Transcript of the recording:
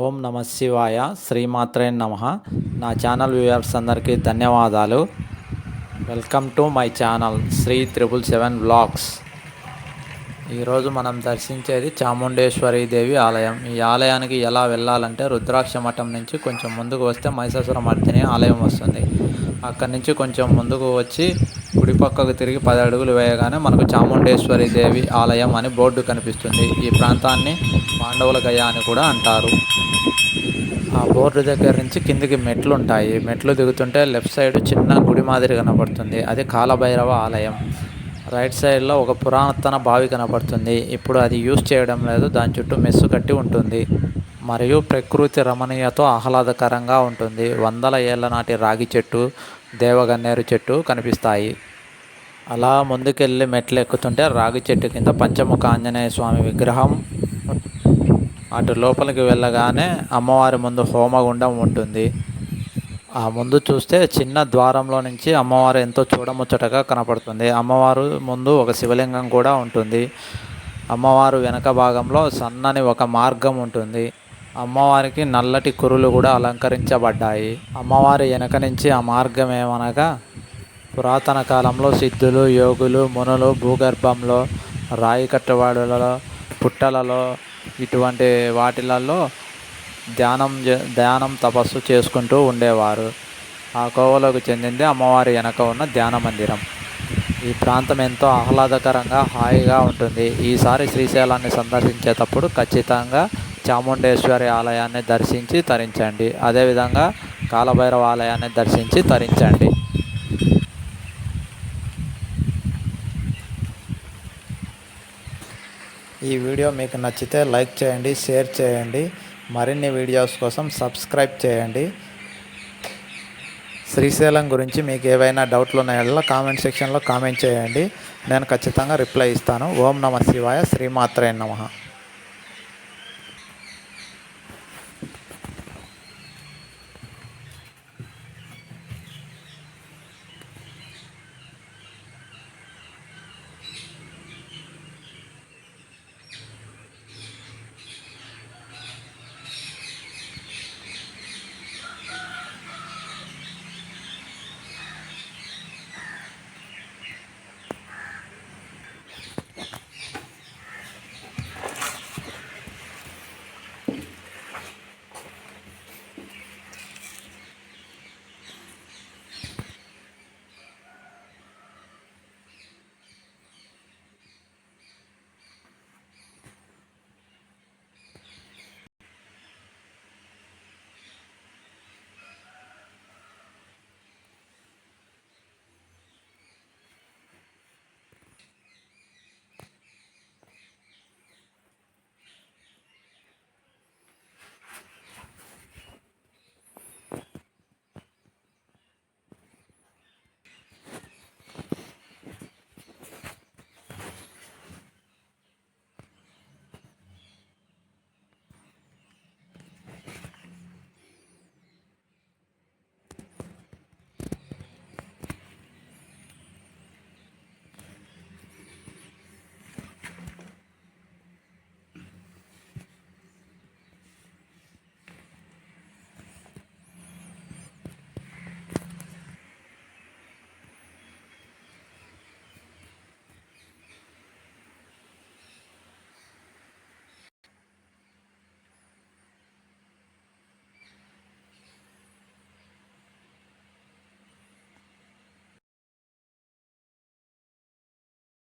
ఓం నమ శివాయ శ్రీమాత్రే నమ. నా ఛానల్ వ్యూవర్స్ అందరికీ ధన్యవాదాలు. Welcome to my channel Sri 777 vlogs. ఈరోజు మనం దర్శించేది చాముండేశ్వరి దేవి ఆలయం. ఈ ఆలయానికి ఎలా వెళ్ళాలంటే రుద్రాక్ష మఠం నుంచి కొంచెం ముందుకు వస్తే మహిషాసురమర్దిని ఆలయం వస్తుంది. అక్కడి నుంచి కొంచెం ముందుకు వచ్చి కుడి పక్కకు తిరిగి 10 అడుగులు వేయగానే మనకు చాముండేశ్వరి దేవి ఆలయం అని బోర్డు కనిపిస్తుంది. ఈ ప్రాంతాన్ని పాండవుల గయ అని కూడా అంటారు. ఆ బోర్డు దగ్గర నుంచి కిందికి మెట్లు ఉంటాయి. మెట్లు దిగుతుంటే లెఫ్ట్ సైడ్ చిన్న గుడి మాదిరి కనపడుతుంది. అది కాలభైరవ ఆలయం. రైట్ సైడ్లో ఒక పురాతన బావి కనపడుతుంది. ఇప్పుడు అది యూజ్ చేయడం లేదు. దాని చుట్టూ మెస్సు కట్టి ఉంటుంది. మరియు ప్రకృతి రమణీయతో ఆహ్లాదకరంగా ఉంటుంది. వందల ఏళ్ల నాటి రాగి చెట్టు, దేవగన్నేరు చెట్టు కనిపిస్తాయి. అలా ముందుకెళ్ళి మెట్లు ఎక్కుతుంటే రాగి చెట్టు కింద పంచముఖ ఆంజనేయ స్వామి విగ్రహం. అటు లోపలికి వెళ్ళగానే అమ్మవారి ముందు హోమగుండం ఉంటుంది. ఆ ముందు చూస్తే చిన్న ద్వారంలో నుంచి అమ్మవారు ఎంతో చూడముచ్చటగా కనపడుతుంది. అమ్మవారు ముందు ఒక శివలింగం కూడా ఉంటుంది. అమ్మవారు వెనక భాగంలో సన్నని ఒక మార్గం ఉంటుంది. అమ్మవారికి నల్లటి కురులు కూడా అలంకరించబడ్డాయి. అమ్మవారి వెనక నుంచి ఆ మార్గం ఏమనగా పురాతన కాలంలో సిద్ధులు, యోగులు, మునులు భూగర్భంలో, రాయి కట్టవాడులలో, పుట్టలలో, ఇటువంటి వాటిలలో ధ్యానం తపస్సు చేసుకుంటూ ఉండేవారు. ఆ కోవలోకి చెందింది అమ్మవారి వెనక ఉన్న ధ్యాన మందిరం. ఈ ప్రాంతం ఎంతో ఆహ్లాదకరంగా హాయిగా ఉంటుంది. ఈసారి శ్రీశైలాన్ని సందర్శించేటప్పుడు ఖచ్చితంగా చాముండేశ్వరి ఆలయాన్ని దర్శించి తరించండి. అదేవిధంగా కాలభైరవ ఆలయాన్ని దర్శించి తరించండి. ఈ వీడియో మీకు నచ్చితే లైక్ చేయండి, షేర్ చేయండి. మరిన్ని వీడియోస్ కోసం సబ్స్క్రైబ్ చేయండి. శ్రీశైలం గురించి మీకు ఏవైనా డౌట్లు ఉన్నాయో కామెంట్ సెక్షన్లో కామెంట్ చేయండి. నేను ఖచ్చితంగా రిప్లై ఇస్తాను. ఓం నమ శివాయ శ్రీమాత్రే నమః.